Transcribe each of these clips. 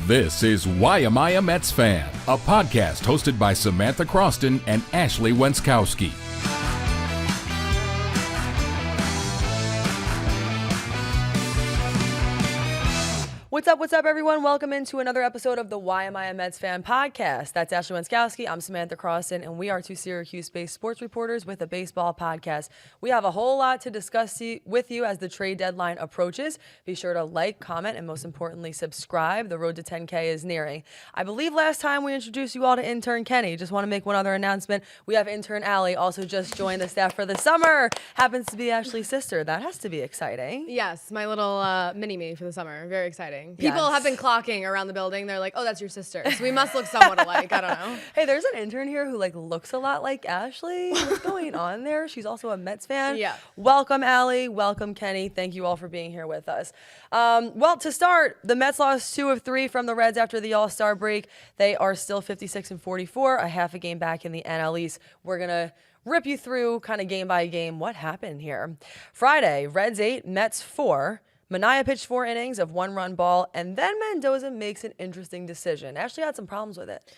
This is Why Am I a Mets Fan? A podcast hosted by Samantha Croston and Ashley Wenskoski. What's up, everyone? Welcome into another episode of the Why Am I a Mets Fan podcast. That's Ashley Wenskoski. I'm Samantha Croston, and we are two Syracuse-based sports reporters with a baseball podcast. We have a whole lot to discuss with you as the trade deadline approaches. Be sure to like, comment, and most importantly, subscribe. The road to 10K is nearing. I believe last time we introduced you all to intern Kenny. Just want to make one other announcement. We have intern Allie also just joined the staff for the summer. Happens to be Ashley's sister. That has to be exciting. Yes, my little mini-me for the summer. Very exciting. People have been clocking around the building. They're like, oh, that's your sister. So we must look somewhat alike. I don't know. Hey, there's an intern here who looks a lot like Ashley. What's going on there? She's also a Mets fan. Yeah. Welcome, Allie. Welcome, Kenny. Thank you all for being here with us. Well, to start, the Mets lost 2 of 3 from the Reds after the All-Star break. They are still 56-44, a half a game back in the NL East. We're going to rip you through kind of game by game what happened here. Friday, Reds 8, Mets 4. Manaea pitched 4 innings of 1-run ball, and then Mendoza makes an interesting decision. Ashley had some problems with it.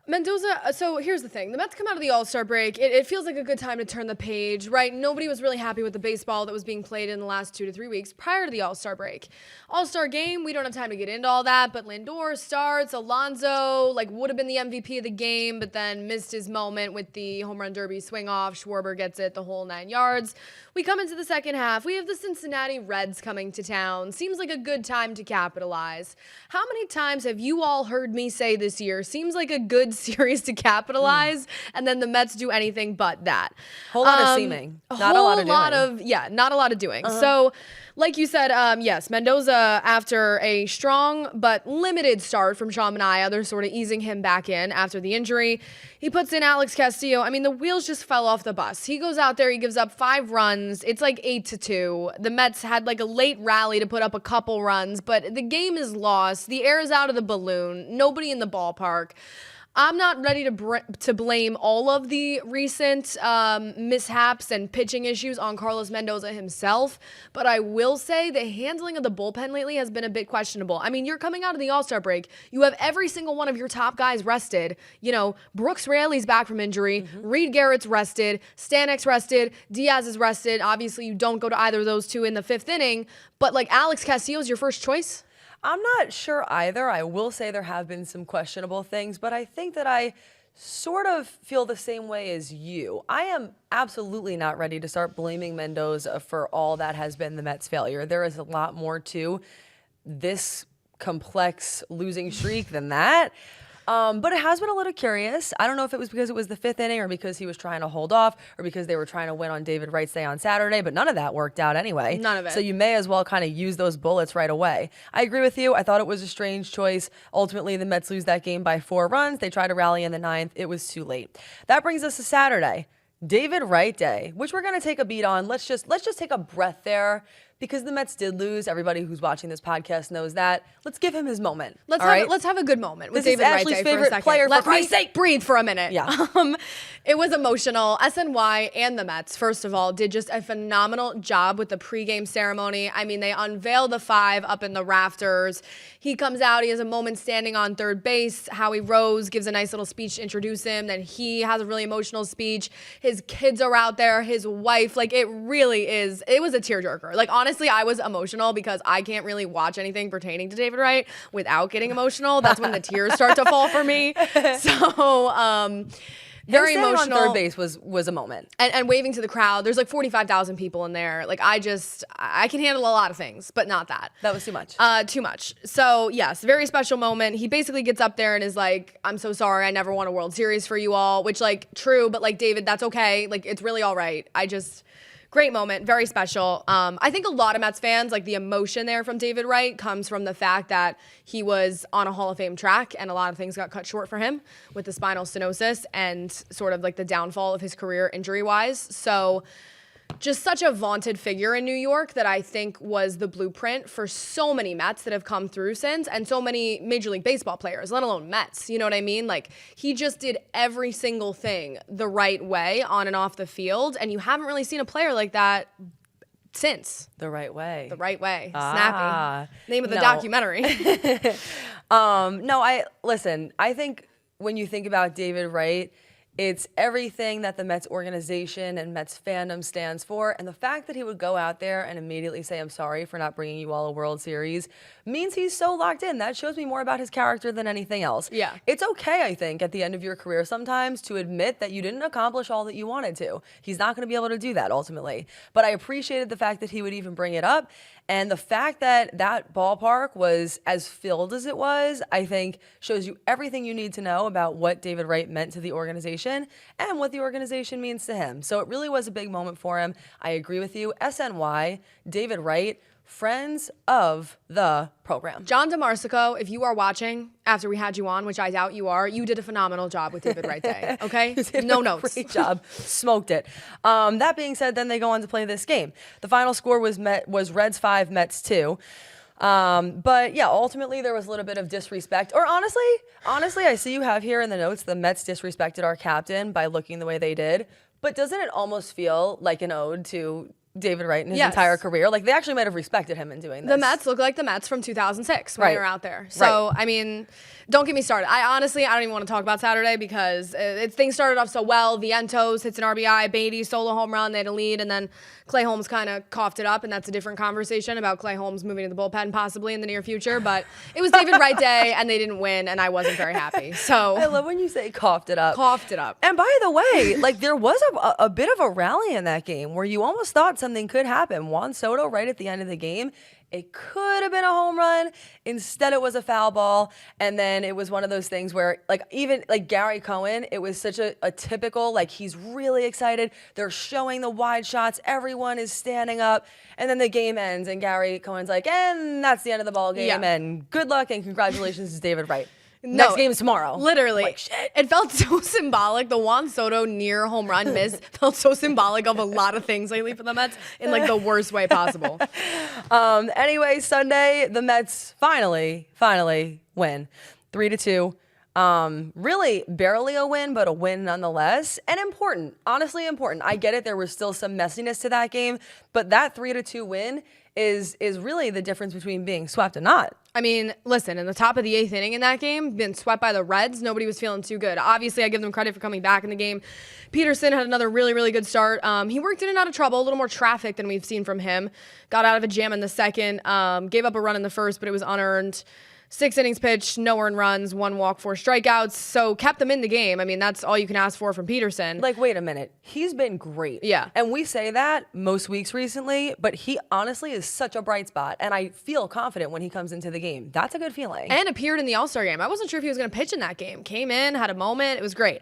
Mendoza, so here's the thing. The Mets come out of the All-Star break. It feels like a good time to turn the page, right? Nobody was really happy with the baseball that was being played in the last 2 to 3 weeks prior to the All-Star break. All-Star game, we don't have time to get into all that, but Lindor starts. Alonso, would have been the MVP of the game, but then missed his moment with the home run derby swing off. Schwarber gets it the whole 9 yards. We come into the second half. We have the Cincinnati Reds coming to town. Seems like a good time to capitalize. How many times have you all heard me say this year, seems like a good series to capitalize, and then the Mets do anything but that? Whole lot of seeming. Not a lot of doing. Not a lot of doing. So, like you said, yes, Mendoza, after a strong but limited start from Sean Manaea, they're sort of easing him back in after the injury. He puts in Alex Castillo. I mean, the wheels just fell off the bus. He goes out there, he gives up 5 runs. It's 8-2. The Mets had a late rally to put up a couple runs, but the game is lost. The air is out of the balloon. Nobody in the ballpark. I'm not ready to blame all of the recent mishaps and pitching issues on Carlos Mendoza himself, but I will say the handling of the bullpen lately has been a bit questionable. I mean, you're coming out of the All-Star break. You have every single one of your top guys rested. Brooks Raley's back from injury. Reed Garrett's rested. Stanek's rested. Diaz is rested. Obviously, you don't go to either of those two in the 5th inning, but Alex Castillo's your first choice? I'm not sure either. I will say there have been some questionable things, but I think that I sort of feel the same way as you. I am absolutely not ready to start blaming Mendoza for all that has been the Mets' failure. There is a lot more to this complex losing streak than that. But it has been a little curious. I don't know if it was because it was the 5th inning or because he was trying to hold off or because they were trying to win on David Wright's day on Saturday, but none of that worked out anyway. None of it. So you may as well kind of use those bullets right away. I agree with you. I thought it was a strange choice. Ultimately, the Mets lose that game by 4 runs. They try to rally in the 9th. It was too late. That brings us to Saturday, David Wright Day, which we're going to take a beat on. Let's just take a breath there. Because the Mets did lose. Everybody who's watching this podcast knows that. Let's give him his moment. Let's have a good moment with This David is Wright Ashley's Day favorite for a second. player, for Let Christ's me sake. breathe for a minute. Yeah. It was emotional. SNY and the Mets, first of all, did just a phenomenal job with the pregame ceremony. I mean, they unveiled the 5 up in the rafters. He comes out. He has a moment standing on third base. Howie Rose gives a nice little speech to introduce him. Then he has a really emotional speech. His kids are out there. His wife. It really is. It was a tearjerker. Honestly, I was emotional because I can't really watch anything pertaining to David Wright without getting emotional. That's when the tears start to fall for me. So, very emotional. On third base was a moment. And waving to the crowd. There's 45,000 people in there. I can handle a lot of things, but not that. That was too much. Too much. So, yes, very special moment. He basically gets up there and is like, I'm so sorry. I never won a World Series for you all, which true, but David, that's okay. It's really all right. Great moment, very special. I think a lot of Mets fans, the emotion there from David Wright comes from the fact that he was on a Hall of Fame track and a lot of things got cut short for him with the spinal stenosis and sort of the downfall of his career injury-wise. So just such a vaunted figure in New York that I think was the blueprint for so many Mets that have come through since, and so many Major League Baseball players, let alone Mets. You know what I mean? Like, he just did every single thing the right way on and off the field, and you haven't really seen a player like that since. The right way. The right way. Snappy. Name of the documentary. I think when you think about David Wright, it's everything that the Mets organization and Mets fandom stands for. And the fact that he would go out there and immediately say, I'm sorry for not bringing you all a World Series, means he's so locked in. That shows me more about his character than anything else. Yeah. It's okay, I think, at the end of your career sometimes to admit that you didn't accomplish all that you wanted to. He's not going to be able to do that ultimately. But I appreciated the fact that he would even bring it up. And the fact that that ballpark was as filled as it was, I think, shows you everything you need to know about what David Wright meant to the organization and what the organization means to him. So it really was a big moment for him. I agree with you. SNY, David Wright, friends of the program. John DeMarsico, if you are watching after we had you on, which I doubt you are, you did a phenomenal job with David Wright Day, okay? No notes. Great job. Smoked it. That being said, then they go on to play this game. The final score was Reds 5, Mets 2. But yeah, ultimately there was a little bit of disrespect. Or honestly, I see you have here in the notes the Mets disrespected our captain by looking the way they did. But doesn't it almost feel like an ode to David Wright in his entire career? Like, they actually might have respected him in doing this. The Mets look like the Mets from 2006 when they were out there. So, I mean, don't get me started. I don't even want to talk about Saturday because things started off so well. Vientos hits an RBI, Beatty solo home run, they had a lead, and then Clay Holmes kind of coughed it up, and that's a different conversation about Clay Holmes moving to the bullpen possibly in the near future. But it was David Wright Day, and they didn't win, and I wasn't very happy. So I love when you say coughed it up. Coughed it up. And by the way, like, there was a bit of a rally in that game where you almost thought something could happen. Juan Soto, right at the end of the game, it could have been a home run. Instead, it was a foul ball. And then it was one of those things where, like, even like Gary Cohen, it was such a typical, like, he's really excited. They're showing the wide shots. Everyone is standing up. And then the game ends, and Gary Cohen's like, and that's the end of the ball game. Yeah. And good luck and congratulations to David Wright. No, Next game is tomorrow. Literally. Like, shit. It felt so symbolic. The Juan Soto near home run miss felt so symbolic of a lot of things lately for the Mets in like the worst way possible. Anyway, Sunday, the Mets finally win 3-2. Really barely a win, but a win nonetheless. And important, honestly important. I get it. There was still some messiness to that game, but that 3-2 win is really the difference between being swept and not. I mean, listen, in the top of the 8th inning in that game, been swept by the Reds. Nobody was feeling too good. Obviously, I give them credit for coming back in the game. Peterson had another really, really good start. He worked in and out of trouble, a little more traffic than we've seen from him. Got out of a jam in the second, gave up a run in the first, but it was unearned. 6 innings pitched, no earned runs, 1 walk, 4 strikeouts. So kept them in the game. I mean, that's all you can ask for from Peterson. Like, wait a minute. He's been great. Yeah. And we say that most weeks recently, but he honestly is such a bright spot. And I feel confident when he comes into the game. That's a good feeling. And appeared in the All-Star game. I wasn't sure if he was going to pitch in that game. Came in, had a moment. It was great.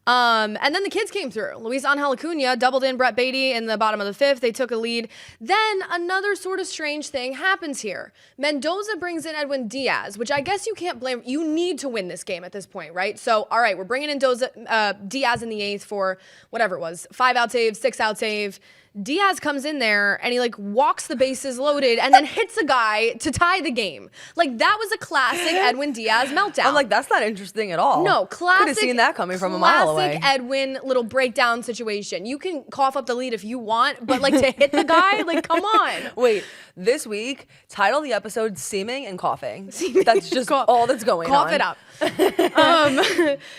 And then the kids came through. Luis Angel Acuna doubled in Brett Beatty in the bottom of the 5th. They took a lead. Then another sort of strange thing happens here. Mendoza brings in Edwin Diaz, which I guess you can't blame. You need to win this game at this point, right? So, all right, we're bringing in Diaz in the 8th for whatever it was, 5-out save, 6-out save. Diaz comes in there and he like walks the bases loaded and then hits a guy to tie the game. Like, that was a classic Edwin Diaz meltdown. I'm like, that's not interesting at all. No, classic. Could have seen that coming from a mile away. Classic Edwin little breakdown situation. You can cough up the lead if you want, but like to hit the guy, like, come on. Wait, this week, title the episode "Seeming and Coughing." That's just all that's going Cough on. it up.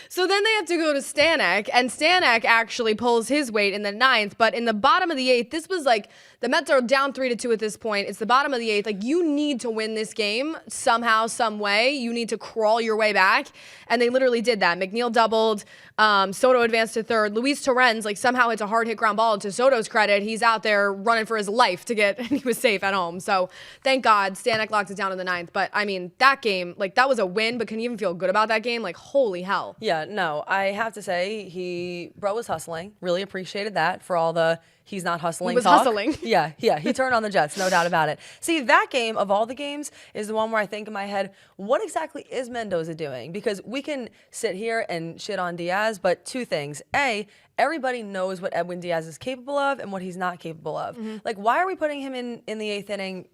So then they have to go to Stanek, and Stanek actually pulls his weight in the 9th, but in the bottom of the 8th, this was like, the Mets are down 3-2 at this point. It's the bottom of the 8th. Like, you need to win this game somehow, some way. You need to crawl your way back, and they literally did that. McNeil doubled, Soto advanced to 3rd. Luis Torrens, like, somehow hits a hard hit ground ball. To Soto's credit, he's out there running for his life to get, and he was safe at home. So thank God Stanek locked it down in the 9th. But I mean, that game, like, that was a win, but can you even feel good about that game? Like, holy hell. Yeah, no, I have to say, bro was hustling. Really appreciated that for all the he's not hustling He was talk. hustling. Yeah, he turned on the Jets, no doubt about it. See, that game, of all the games, is the one where I think in my head, what exactly is Mendoza doing? Because we can sit here and shit on Diaz, but two things. A, everybody knows what Edwin Diaz is capable of and what he's not capable of. Like, why are we putting him in the 8th inning?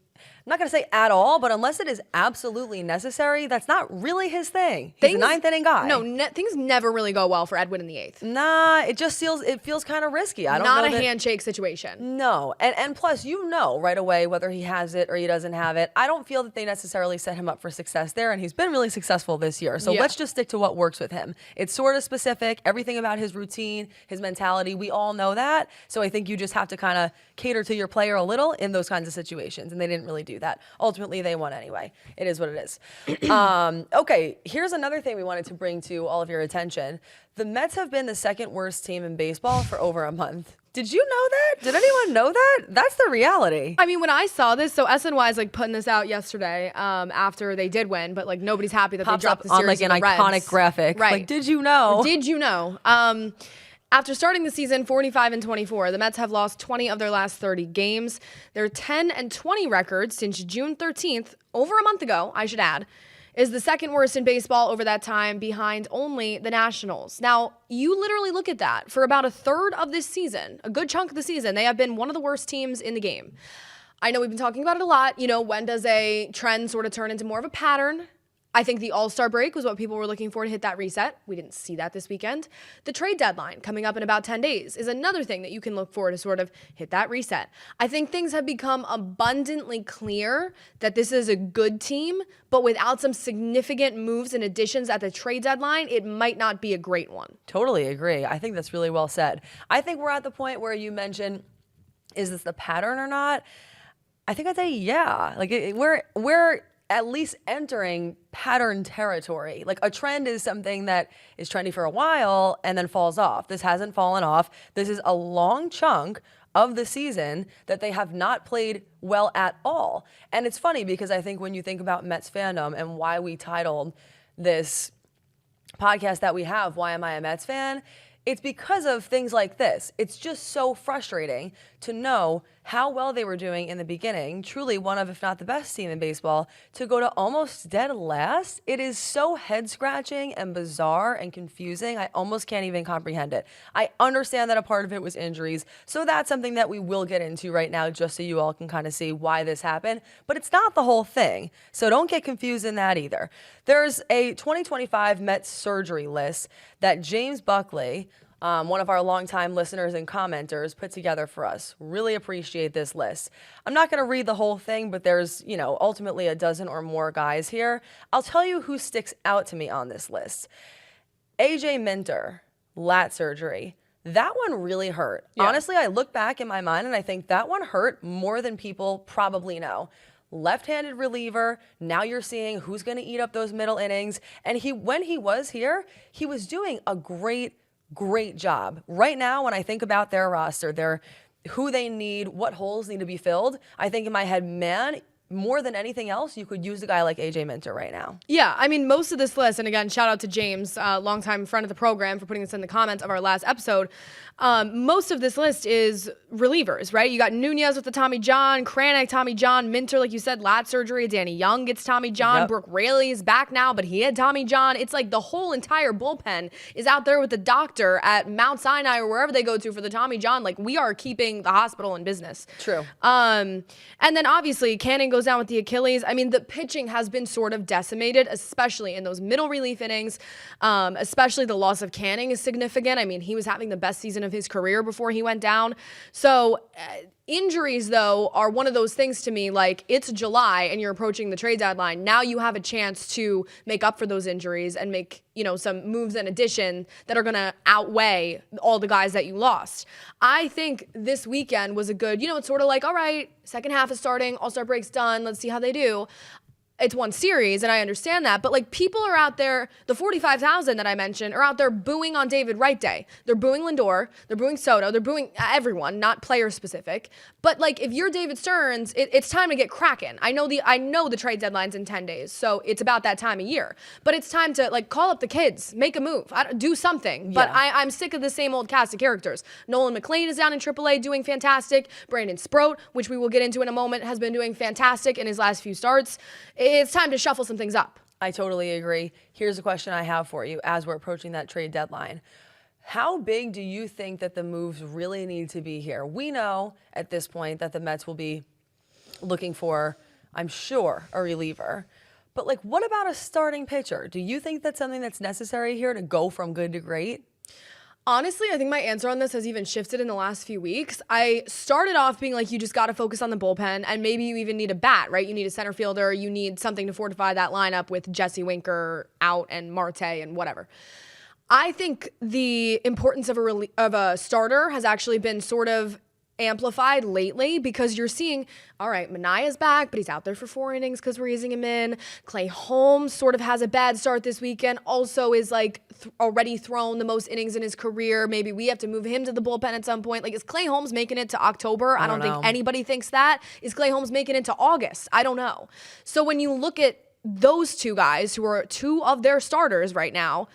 I'm not going to say at all, but unless it is absolutely necessary, that's not really his thing. He's a ninth inning guy. No, things never really go well for Edwin in the eighth. Nah, it feels kind of risky. I don't know. Not a handshake situation. No. And plus, right away whether he has it or he doesn't have it. I don't feel that they necessarily set him up for success there, and he's been really successful this year. So let's just stick to what works with him. It's sort of specific. Everything about his routine, his mentality, we all know that. So I think you just have to kind of cater to your player a little in those kinds of situations, and they didn't really do that. Ultimately, they won anyway. It is what it is. Okay, here's another thing we wanted to bring to all of your attention. The Mets have been the second worst team in baseball for over a month. Did you know that? Did anyone know that? That's the reality. I mean, when I saw this, so SNY is like putting this out yesterday after they did win, but like nobody's happy that they dropped the series on like an iconic graphic. Right. Like, did you know? Did you know? After starting the season 45-24, the Mets have lost 20 of their last 30 games. Their 10-20 record since June 13th, over a month ago, I should add, is the second worst in baseball over that time, behind only the Nationals. Now, you literally look at that. For about a third of this season, a good chunk of the season, they have been one of the worst teams in the game. I know we've been talking about it a lot. You know, when does a trend sort of turn into more of a pattern? I think the All-Star break was what people were looking for to hit that reset. We didn't see that this weekend. The trade deadline coming up in about 10 days is another thing that you can look for to sort of hit that reset. I think things have become abundantly clear that this is a good team, but without some significant moves and additions at the trade deadline, it might not be a great one. Totally agree. I think that's really well said. I think we're at the point where you mentioned, is this the pattern or not? I think I'd say yeah. Like we're at least entering pattern territory. Like a trend is something that is trendy for a while and then falls off. This hasn't fallen off. This is a long chunk of the season that they have not played well at all. And it's funny because I think when you think about Mets fandom and why we titled this podcast that we have, Why Am I a Mets Fan? It's because of things like this. It's just so frustrating to know how well they were doing in the beginning, truly one of, if not the best team in baseball, to go to almost dead last. It is so head-scratching and bizarre and confusing. I almost can't even comprehend it. I understand that a part of it was injuries, so that's something that we will get into right now just so you all can kind of see why this happened. But it's not the whole thing, so don't get confused in that either. There's a 2025 Mets surgery list that James Buckley, one of our longtime listeners and commenters, put together for us. Really appreciate this list. I'm not going to read the whole thing, but there's, ultimately a dozen or more guys here. I'll tell you who sticks out to me on this list. AJ Minter, lat surgery. That one really hurt. Yeah. Honestly, I look back in my mind and I think that one hurt more than people probably know. Left-handed reliever. Now you're seeing who's going to eat up those middle innings. And when he was here, he was doing a great job. Right now, when I think about their roster, who they need, what holes need to be filled, I think in my head, man, more than anything else, you could use a guy like AJ Minter right now. Yeah, I mean, most of this list, and again, shout out to James, longtime friend of the program, for putting this in the comments of our last episode. Most of this list is relievers, right? You got Nunez with the Tommy John, Kranick, Tommy John, Minter, like you said, lat surgery. Danny Young gets Tommy John. Yep. Brooke Raley is back now, but he had Tommy John. It's like the whole entire bullpen is out there with the doctor at Mount Sinai or wherever they go to for the Tommy John. Like, we are keeping the hospital in business. True. And then obviously Canning goes down with the Achilles. I mean, the pitching has been sort of decimated, especially in those middle relief innings. Especially the loss of Canning is significant. I mean, he was having the best season of his career before he went down. So injuries, though, are one of those things to me, like, it's July and you're approaching the trade deadline. Now you have a chance to make up for those injuries and make, some moves in addition that are going to outweigh all the guys that you lost. I think this weekend was a good, it's sort of like, all right, second half is starting, All-Star break's done, let's see how they do. It's one series, and I understand that, but like, people are out there, the 45,000 that I mentioned are out there booing on David Wright Day. They're booing Lindor, they're booing Soto, they're booing everyone, not player specific. But like, if you're David Stearns, it's time to get cracking. I know the trade deadline's in 10 days, so it's about that time of year. But it's time to like call up the kids, make a move, do something. But yeah. I'm sick of the same old cast of characters. Nolan McLean is down in AAA doing fantastic. BRANDON Sproat, which we will get into in a moment, has been doing fantastic in his last few starts. It's time to shuffle some things up. I totally agree. Here's a question I have for you as we're approaching that trade deadline. How big do you think that the moves really need to be here? We know at this point that the Mets will be looking for I'm sure, a reliever. But, like, what about a starting pitcher? Do you think that's something that's necessary here to go from good to great? Honestly, I think my answer on this has even shifted in the last few weeks. I started off being like, you just got to focus on the bullpen, and maybe you even need a bat, right? You need a center fielder. You need something to fortify that lineup with Jesse Winker out and Marte and whatever. I think the importance of a starter has actually been sort of amplified lately because you're seeing, all right, Manaea's back, but he's out there for 4 innings because we're easing him in. Clay Holmes sort of has a bad start this weekend, also is like already thrown the most innings in his career. Maybe we have to move him to the bullpen at some point. Like, is Clay Holmes making it to October? I don't think anybody thinks that. Is Clay Holmes making it to August? I don't know. So when you look at those two guys who are two of their starters right now,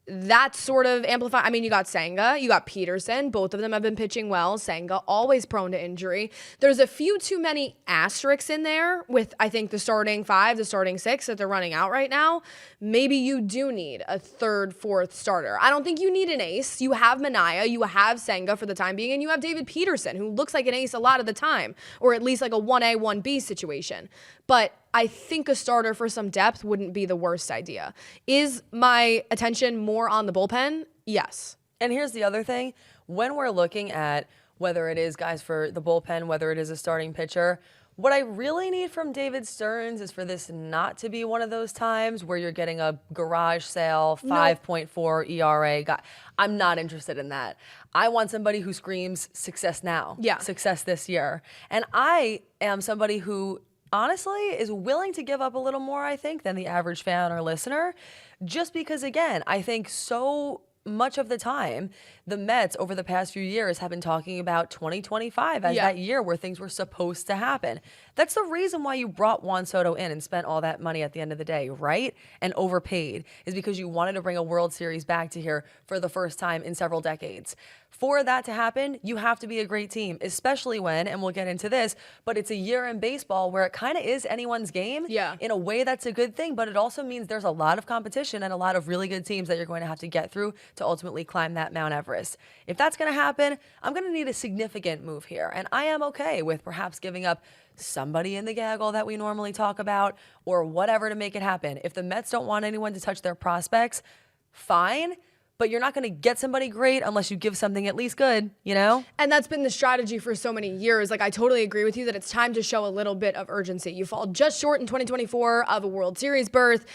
that's sort of amplified. I mean, you got Senga, you got Peterson. Both of them have been pitching well. Senga, always prone to injury. There's a few too many asterisks in there with, I think, the starting 5, the starting 6 that they're running out right now. Maybe you do need a 3rd, 4th starter. I don't think you need an ace. You have Manaea, you have Senga for the time being, and you have David Peterson, who looks like an ace a lot of the time, or at least like a 1A, 1B situation. But I think a starter for some depth wouldn't be the worst idea. Is my attention more on the bullpen? Yes. And here's the other thing. When we're looking at whether it is guys for the bullpen, whether it is a starting pitcher, what I really need from David Stearns is for this not to be one of those times where you're getting a garage sale 5.4 ERA guy. I'm not interested in that. I want somebody who screams success now, success this year. And I am somebody who honestly is willing to give up a little more, I think, than the average fan or listener, just because, again, I think so much of the time, the Mets over the past few years have been talking about 2025 as that year where things were supposed to happen. That's the reason why you brought Juan Soto in and spent all that money at the end of the day, right? And overpaid, is because you wanted to bring a World Series back to here for the first time in several decades. For that to happen, you have to be a great team, especially when, and we'll get into this, but it's a year in baseball where it kind of is anyone's game. In a way, that's a good thing, but it also means there's a lot of competition and a lot of really good teams that you're going to have to get through to ultimately climb that Mount Everest. If that's going to happen, I'm going to need a significant move here, and I am okay with perhaps giving up somebody in the gaggle that we normally talk about or whatever to make it happen. If the Mets don't want anyone to touch their prospects, fine. But you're not going to get somebody great unless you give something at least good, you know? And that's been the strategy for so many years. Like, I totally agree with you that it's time to show a little bit of urgency. You fall just short in 2024 of a World Series berth.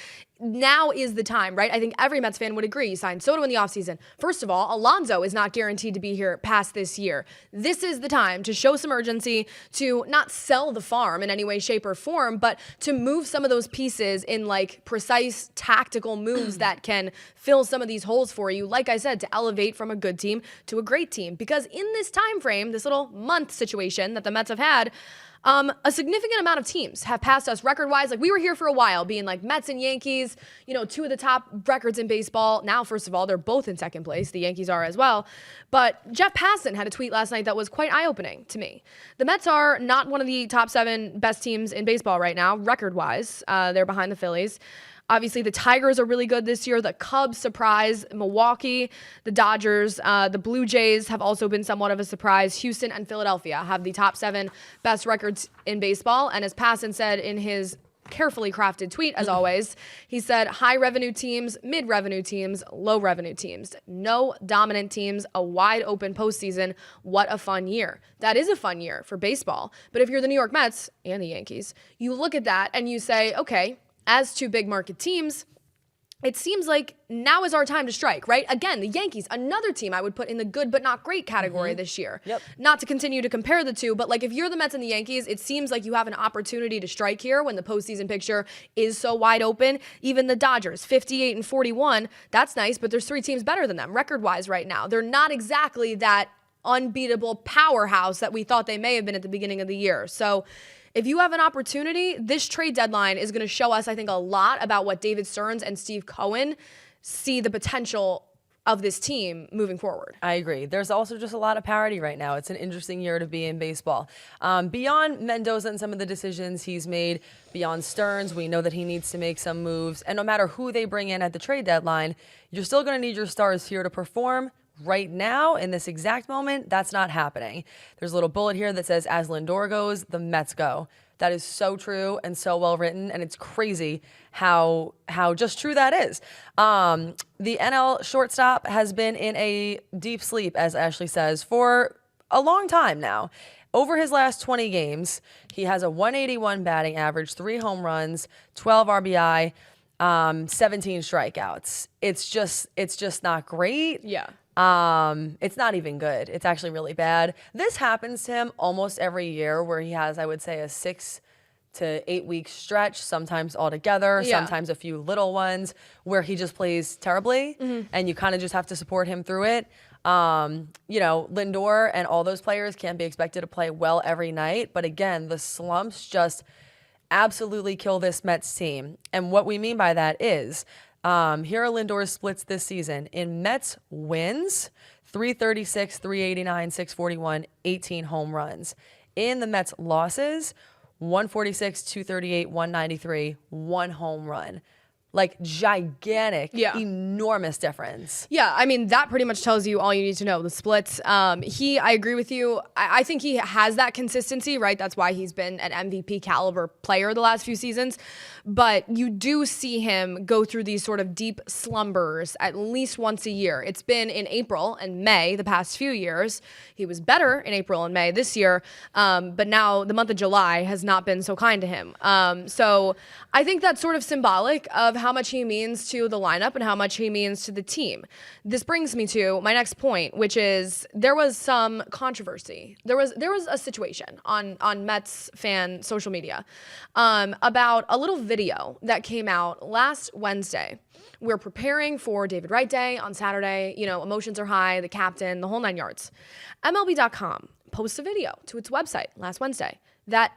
Now is the time, right? I think every Mets fan would agree. You signed Soto in the offseason. First of all, Alonso is not guaranteed to be here past this year. This is the time to show some urgency, to not sell the farm in any way, shape, or form, but to move some of those pieces in like precise tactical moves that can fill some of these holes for you. Like I said, to elevate from a good team to a great team. Because in this time frame, this little month situation that the Mets have had, a significant amount of teams have passed us record-wise. Like, we were here for a while being like Mets and Yankees, you know, 2 of the top records in baseball. Now, first of all, they're both in second place. The Yankees are as well. But Jeff Passan had a tweet last night that was quite eye-opening to me. The Mets are not one of the top 7 best teams in baseball right now, record-wise. They're behind the Phillies. Obviously, the Tigers are really good this year. The Cubs surprise Milwaukee. The Dodgers, the Blue Jays have also been somewhat of a surprise. Houston and Philadelphia have the top 7 best records in baseball. And as Passan said in his carefully crafted tweet, as always, he said, high revenue teams, mid revenue teams, low revenue teams, no dominant teams, a wide open postseason. What a fun year. That is a fun year for baseball. But if you're the New York Mets and the Yankees, you look at that and you say, okay, as 2 big market teams, it seems like now is our time to strike, right? Again, the Yankees, another team I would put in the good but not great category this year. Not to continue to compare the two, but like if you're the Mets and the Yankees, it seems like you have an opportunity to strike here when the postseason picture is so wide open. Even the Dodgers, 58 and 41, that's nice, but there's 3 teams better than them record-wise right now. They're not exactly that unbeatable powerhouse that we thought they may have been at the beginning of the year. So if you have an opportunity, this trade deadline is going to show us, I think, a lot about what David Stearns and Steve Cohen see the potential of this team moving forward. I agree. There's also just a lot of parity right now. It's an interesting year to be in baseball. Beyond Mendoza and some of the decisions he's made, beyond Stearns, we know that he needs to make some moves. And no matter who they bring in at the trade deadline, you're still going to need your stars here to perform. Right now, in this exact moment, that's not happening. There's a little bullet here that says, as Lindor goes, the Mets go. That is so true and so well written, and it's crazy how just true that is. The NL shortstop has been in a deep sleep, as Ashley says, for a long time now. Over his last 20 games, he has a 181 batting average, 3 home runs, 12 RBI, 17 strikeouts. It's just not great. Yeah. It's not even good. It's actually really bad. This happens to him almost every year where he has, I would say, a 6 to 8 week stretch, sometimes all together, sometimes a few little ones where he just plays terribly and you kind of just have to support him through it. Lindor and all those players can't be expected to play well every night. But again, the slumps just absolutely kill this Mets team. And what we mean by that is, here are Lindor's splits this season. In Mets wins, 336, 389, 641, 18 home runs. In the Mets losses, 146, 238, 193, 1 home run. Like gigantic, enormous difference. Yeah, I mean, that pretty much tells you all you need to know, the splits. I agree with you. I think he has that consistency, right? That's why he's been an MVP caliber player the last few seasons. But you do see him go through these sort of deep slumbers at least once a year. It's been in April and May the past few years. He was better in April and May this year. But now the month of July has not been so kind to him. So I think that's sort of symbolic of how much he means to the lineup and how much he means to the team. This brings me to my next point, which is there was some controversy. There was a situation on Mets fan social media about a little video that came out last Wednesday. We're preparing for David Wright Day on Saturday. Emotions are high, the captain, the whole 9 yards. MLB.com posts a video to its website last Wednesday that,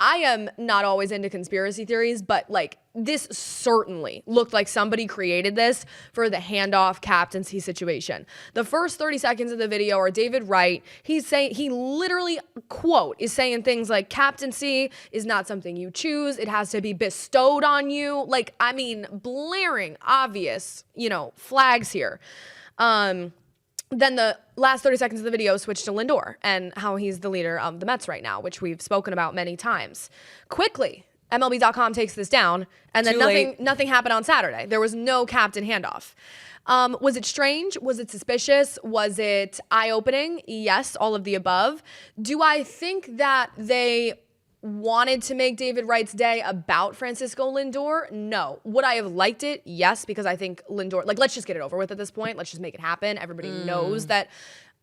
I am not always into conspiracy theories, but this certainly looked like somebody created this for the handoff captaincy situation. The first 30 seconds of the video are David Wright. He literally, quote, is saying things like captaincy is not something you choose. It has to be bestowed on you. Blaring obvious, flags here. Then the last 30 seconds of the video switched to Lindor and how he's the leader of the Mets right now, which we've spoken about many times. Quickly, MLB.com takes this down, and then nothing happened on Saturday. There was no captain handoff. Was it strange? Was it suspicious? Was it eye-opening? Yes, all of the above. Do I think that they wanted to make David Wright's day about Francisco Lindor? No. Would I have liked it? Yes, because I think Lindor, let's just get it over with at this point. Let's just make it happen. Everybody knows that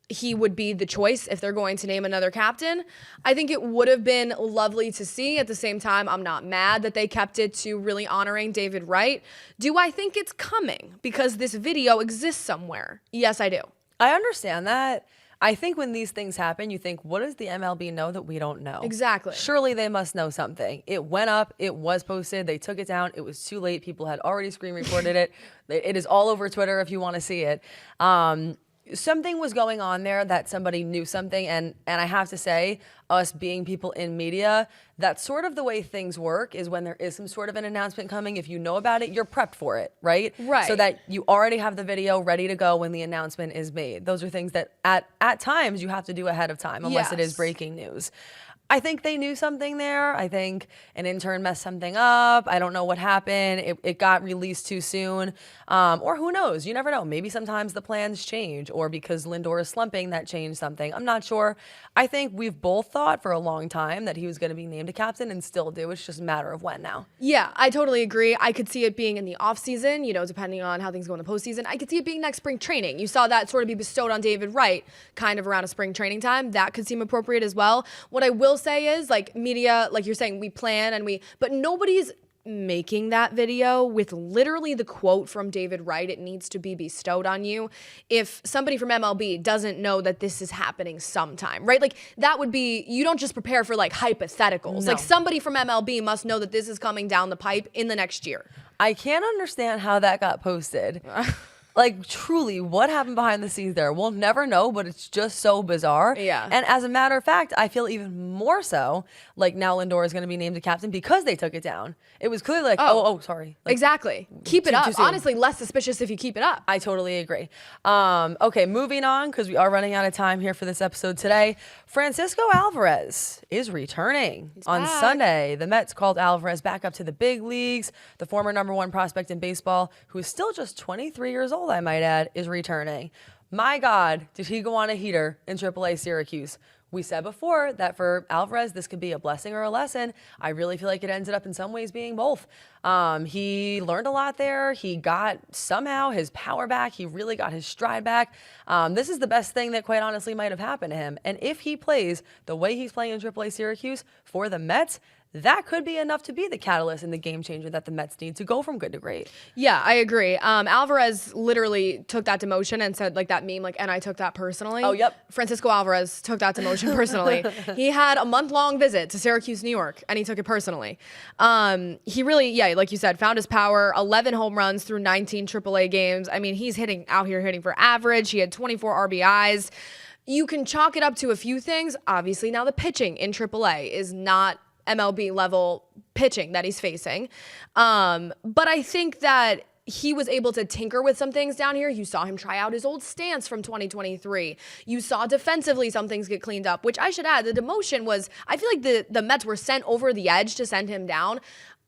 he would be the choice if they're going to name another captain. I think it would have been lovely to see. At the same time, I'm not mad that they kept it to really honoring David Wright. Do I think it's coming because this video exists somewhere? Yes, I do. I understand that. I think when these things happen, you think, what does the MLB know that we don't know? Exactly. Surely they must know something. It went up. It was posted. They took it down. It was too late. People had already screen recorded it. It is all over Twitter if you want to see it. Something was going on there that somebody knew something. And I have to say, us being people in media, that's sort of the way things work is when there is some sort of an announcement coming. If you know about it, you're prepped for it, right? Right. So that you already have the video ready to go when the announcement is made. Those are things that at times you have to do ahead of time unless it is breaking news. I think they knew something there. I think an intern messed something up. I don't know what happened. It got released too soon. Or who knows? You never know. Maybe sometimes the plans change or because Lindor is slumping, that changed something. I'm not sure. I think we've both thought for a long time that he was going to be named a captain and still do. It's just a matter of when now. Yeah, I totally agree. I could see it being in the offseason, depending on how things go in the postseason. I could see it being next spring training. You saw that sort of be bestowed on David Wright kind of around a spring training time. That could seem appropriate as well. What I will say is, media, like you're saying, we plan but nobody's making that video with literally the quote from David Wright, it needs to be bestowed on you. If somebody from MLB doesn't know that this is happening sometime, right? That would be, you don't just prepare for hypotheticals. No. Somebody from MLB must know that this is coming down the pipe in the next year. I can't understand how that got posted. Like, truly, what happened behind the scenes there? We'll never know, but it's just so bizarre. Yeah. And as a matter of fact, I feel even more so like now Lindor is going to be named a captain because they took it down. It was clearly like, sorry. Like, exactly. Keep it too up. soon. Honestly, less suspicious if you keep it up. I totally agree. Okay, moving on, because we are running out of time here for this episode today. Francisco Alvarez is returning on back. Sunday. The Mets called Alvarez back up to the big leagues. The former #1 prospect in baseball, who is still just 23 years old, I might add, is returning. My God, did he go on a heater in AAA Syracuse? We said before that for Alvarez, this could be a blessing or a lesson. I really feel like it ended up in some ways being both. He learned a lot there. He got somehow his power back. He really got his stride back. This is the best thing that quite honestly might have happened to him. And if he plays the way he's playing in AAA Syracuse for the Mets, that could be enough to be the catalyst and the game changer that the Mets need to go from good to great. Yeah, I agree. Alvarez literally took that demotion and said, like that meme, like, and I took that personally. Oh, yep. Francisco Alvarez took that demotion personally. He had a month-long visit to Syracuse, New York, and he took it personally. He really, like you said, found his power, 11 home runs through 19 AAA games. I mean, he's out here hitting for average. He had 24 RBIs. You can chalk it up to a few things. Obviously, now the pitching in AAA is not MLB level pitching that he's facing. But I think that he was able to tinker with some things down here. You saw him try out his old stance from 2023. You saw defensively some things get cleaned up, which I should add, the demotion was, I feel like the Mets were sent over the edge to send him down.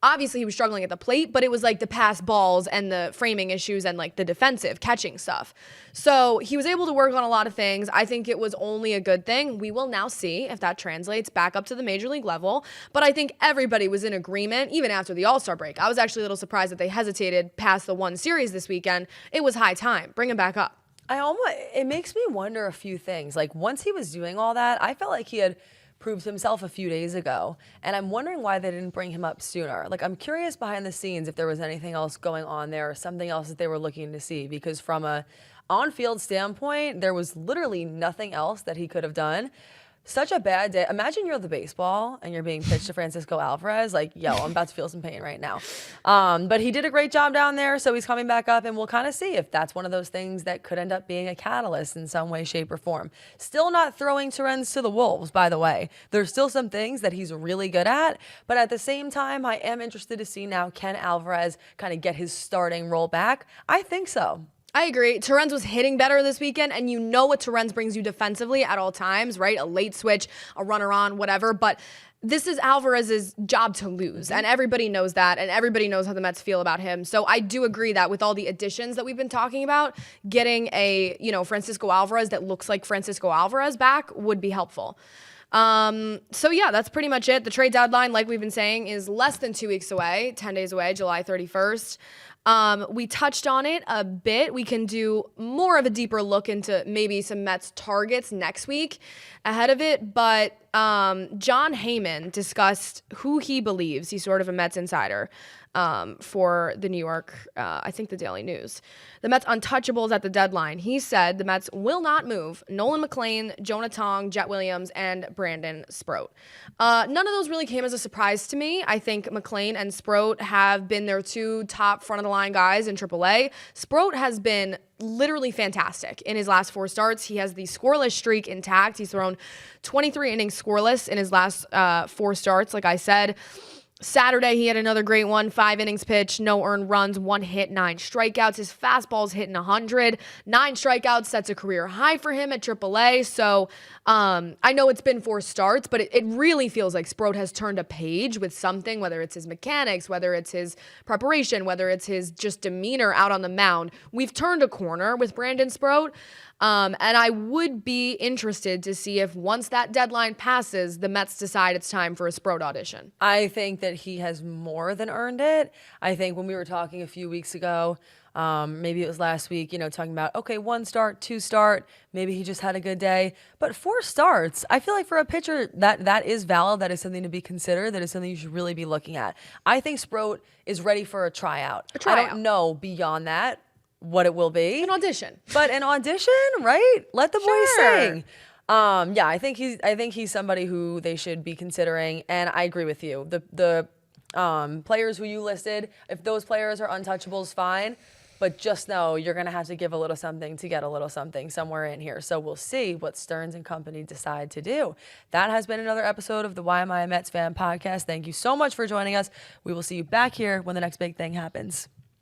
Obviously, he was struggling at the plate, but it was like the pass balls and the framing issues and like the defensive catching stuff. So he was able to work on a lot of things. I think it was only a good thing. We will now see if that translates back up to the major league level. But I think everybody was in agreement, even after the All-Star break. I was actually a little surprised that they hesitated past the one series this weekend. It was high time. Bring him back up. It makes me wonder a few things. Like, once he was doing all that, I felt like he had proved himself a few days ago, and I'm wondering why they didn't bring him up sooner. Like, I'm curious behind the scenes if there was anything else going on there or something else that they were looking to see, because from a on-field standpoint, there was literally nothing else that he could have done. Such a bad day. Imagine you're the baseball and you're being pitched to Francisco Alvarez. Like, yo, I'm about to feel some pain right now. But he did a great job down there, so he's coming back up, and we'll kind of see if that's one of those things that could end up being a catalyst in some way, shape, or form. Still not throwing Stearns to the wolves, by the way. There's still some things that he's really good at, but at the same time, I am interested to see now, can Alvarez kind of get his starting role back? I think so. I agree. Stearns was hitting better this weekend, and you know what Stearns brings you defensively at all times, right? A late switch, a runner on, whatever. But this is Alvarez's job to lose, and everybody knows that, and everybody knows how the Mets feel about him. So I do agree that with all the additions that we've been talking about, getting a, Francisco Alvarez that looks like Francisco Alvarez back would be helpful. So yeah, that's pretty much it. The trade deadline, like we've been saying, is less than 2 weeks away, 10 days away, July 31st. We touched on it a bit. We can do more of a deeper look into maybe some Mets targets next week ahead of it. But John Heyman discussed who he believes, he's sort of a Mets insider, for the New York, I think the Daily News. The Mets untouchables at the deadline. He said the Mets will not move Nolan McLean, Jonah Tong, Jet Williams, and BRANDON Sproat. None of those really came as a surprise to me. I think McLean and Sproat have been their two top front-of-the-line guys in AAA. Sproat has been literally fantastic in his last 4 starts. He has the scoreless streak intact. He's thrown 23 innings scoreless in his last 4 starts, like I said. Saturday, he had another great one. 5 innings pitched, no earned runs, 1 hit, 9 strikeouts. His fastball's hitting 100. 9 strikeouts sets a career high for him at AAA. So I know it's been 4 starts, but it really feels like Sproat has turned a page with something, whether it's his mechanics, whether it's his preparation, whether it's his just demeanor out on the mound. We've turned a corner with BRANDON Sproat. And I would be interested to see if once that deadline passes, the Mets decide it's time for a Sproat audition. I think that he has more than earned it. I think when we were talking a few weeks ago, maybe it was last week, talking about, okay, 1 start, 2 start, maybe he just had a good day. But 4 starts, I feel like for a pitcher, that is valid. That is something to be considered. That is something you should really be looking at. I think Sproat is ready for a tryout. I don't know beyond that what it will be. An audition. But an audition, right? Let the boys sing. Yeah, I think he's somebody who they should be considering, and I agree with you. The players who you listed, if those players are untouchables, fine. but just know you're going to have to give a little something to get a little something somewhere in here. So we'll see what Stearns and company decide to do. That has been another episode of the Why Am I a Mets Fan podcast. Thank you so much for joining us. We will see you back here when the next big thing happens.